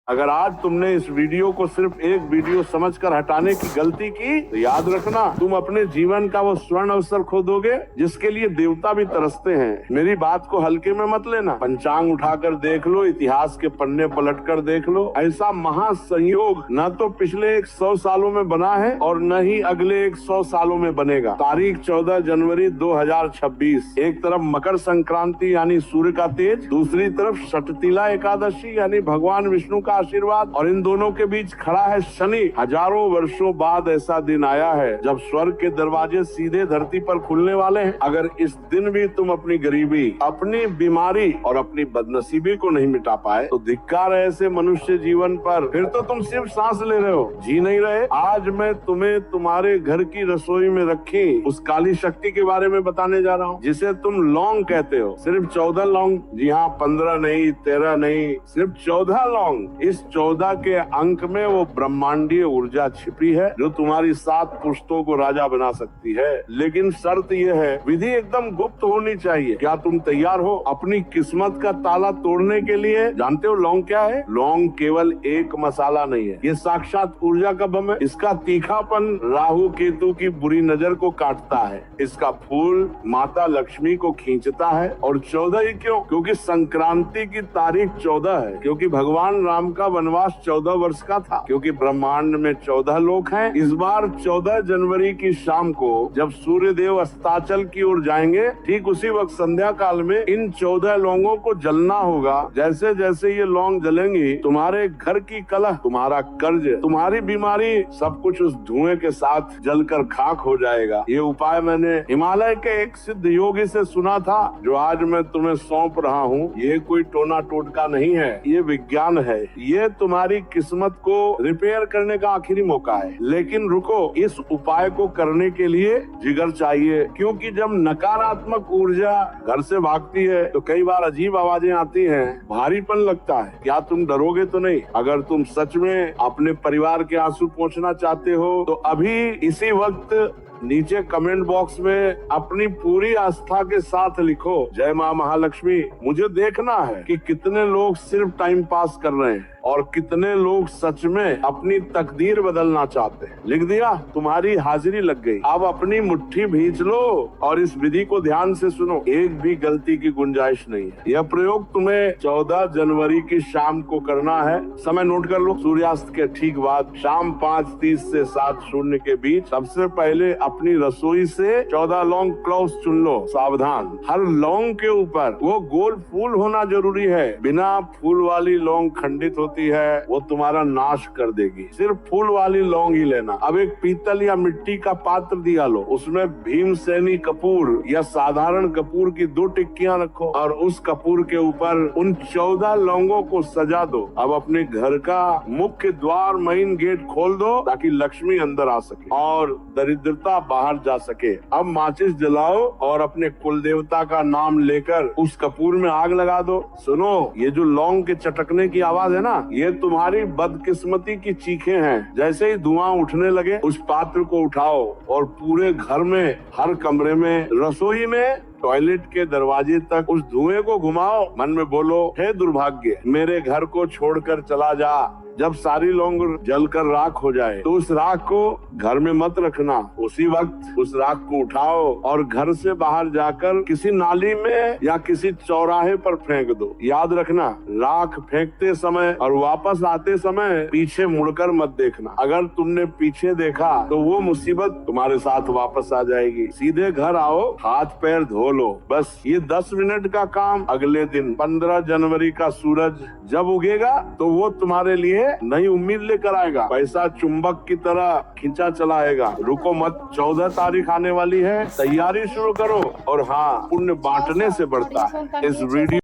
अगर आज तुमने इस वीडियो को सिर्फ एक वीडियो समझकर हटाने की गलती की तो याद रखना तुम अपने जीवन का वो स्वर्ण अवसर खो दोगे जिसके लिए देवता भी तरसते हैं। मेरी बात को हल्के में मत लेना। पंचांग उठाकर देख लो, इतिहास के पन्ने पलट कर देख लो। ऐसा महासंयोग न तो पिछले 100 सालों में बना है और न ही अगले 100 सालों में बनेगा। तारीख 14 जनवरी 2026। एक तरफ मकर संक्रांति यानी सूर्य का तेज, दूसरी तरफ षटतिला एकादशी यानी भगवान विष्णु का आशीर्वाद, और इन दोनों के बीच खड़ा है शनि। हजारों वर्षों बाद ऐसा दिन आया है जब स्वर्ग के दरवाजे सीधे धरती पर खुलने वाले हैं। अगर इस दिन भी तुम अपनी गरीबी, अपनी बीमारी और अपनी बदनसीबी को नहीं मिटा पाए तो धिक्कार है ऐसे मनुष्य जीवन पर। फिर तो तुम सिर्फ सांस ले रहे हो, जी नहीं रहे। आज मैं तुम्हें तुम्हारे घर की रसोई में रखी उस काली शक्ति के बारे में बताने जा रहा हूँ जिसे तुम लौंग कहते हो। सिर्फ 14 लौंग, जी हाँ, 15 नहीं, 13 नहीं, सिर्फ 14 लौंग। इस 14 के अंक में वो ब्रह्मांडीय ऊर्जा छिपी है जो तुम्हारी 7 पुश्तों को राजा बना सकती है। लेकिन शर्त यह है, विधि एकदम गुप्त होनी चाहिए। क्या तुम तैयार हो अपनी किस्मत का ताला तोड़ने के लिए? जानते हो लौंग क्या है? लौंग केवल एक मसाला नहीं है, ये साक्षात ऊर्जा का बम है। इसका तीखापन राहु केतु की बुरी नजर को काटता है। इसका फूल माता लक्ष्मी को खींचता है। और 14 ही क्यों? क्योंकि संक्रांति की तारीख 14 है, क्योंकि भगवान राम का वनवास 14 वर्ष का था, क्योंकि ब्रह्मांड में 14 लोक हैं। इस बार 14 जनवरी की शाम को जब सूर्य देव अस्ताचल की ओर जाएंगे, ठीक उसी वक्त संध्या काल में इन 14 लौंगों को जलना होगा। जैसे जैसे ये लौंग जलेंगी, तुम्हारे घर की कलह, तुम्हारा कर्ज, तुम्हारी बीमारी, सब कुछ उस धुएं के साथ जलकर खाक हो जाएगा। ये उपाय मैंने हिमालय के एक सिद्ध योगी से सुना था, जो आज मैं तुम्हें सौंप रहा हूँ। ये कोई टोना टोटका नहीं है, ये विज्ञान है। ये तुम्हारी किस्मत को रिपेयर करने का आखिरी मौका है। लेकिन रुको, इस उपाय को करने के लिए जिगर चाहिए, क्योंकि जब नकारात्मक ऊर्जा घर से भागती है तो कई बार अजीब आवाजें आती हैं, भारीपन लगता है। क्या तुम डरोगे तो नहीं? अगर तुम सच में अपने परिवार के आंसू पोंछना चाहते हो तो अभी इसी वक्त नीचे कमेंट बॉक्स में अपनी पूरी आस्था के साथ लिखो, जय माँ महालक्ष्मी। मुझे देखना है कि कितने लोग सिर्फ टाइम पास कर रहे हैं और कितने लोग सच में अपनी तकदीर बदलना चाहते हैं। लिख दिया? तुम्हारी हाजिरी लग गई। अब अपनी मुट्ठी भींच लो और इस विधि को ध्यान से सुनो। एक भी गलती की गुंजाइश नहीं है। यह प्रयोग तुम्हें 14 जनवरी की शाम को करना है। समय नोट कर लो, सूर्यास्त के ठीक बाद शाम 5:30 से 7:00 के बीच। सबसे पहले अपनी रसोई से 14 लौंग क्लॉस चुन लो। सावधान, हर लौंग के ऊपर वो गोल फूल होना जरूरी है। बिना फूल वाली लौंग खंडित होती है, वो तुम्हारा नाश कर देगी। सिर्फ फूल वाली लौंग ही लेना। अब एक पीतल या मिट्टी का पात्र दिया लो, उसमें भीमसेनी कपूर या साधारण कपूर की 2 टिक्कियां रखो और उस कपूर के ऊपर उन 14 लौंगों को सजा दो। अब अपने घर का मुख्य द्वार, मेन गेट खोल दो ताकि लक्ष्मी अंदर आ सके और दरिद्रता बाहर जा सके। अब माचिस जलाओ और अपने कुल देवता का नाम लेकर उस कपूर में आग लगा दो। सुनो, ये जो लौंग के चटकने की आवाज है ना, ये तुम्हारी बदकिस्मती की चीखें हैं। जैसे ही धुआं उठने लगे, उस पात्र को उठाओ और पूरे घर में, हर कमरे में, रसोई में, टॉयलेट के दरवाजे तक उस धुएं को घुमाओ। मन में बोलो, हे दुर्भाग्य, मेरे घर को छोड़कर चला जा। जब सारी लौंग जलकर राख हो जाए तो उस राख को घर में मत रखना। उसी वक्त उस राख को उठाओ और घर से बाहर जाकर किसी नाली में या किसी चौराहे पर फेंक दो। याद रखना, राख फेंकते समय और वापस आते समय पीछे मुड़कर मत देखना। अगर तुमने पीछे देखा तो वो मुसीबत तुम्हारे साथ वापस आ जाएगी। सीधे घर आओ, हाथ पैर धो लो। बस ये 10 मिनट का काम। अगले दिन 15 जनवरी का सूरज जब उगेगा तो वो तुम्हारे लिए नई उम्मीद लेकर आएगा। पैसा चुंबक की तरह खींचा चला आएगा। रुको मत, 14 तारीख आने वाली है, तैयारी शुरू करो। और हाँ, पुण्य बांटने से बढ़ता है। इस वीडियो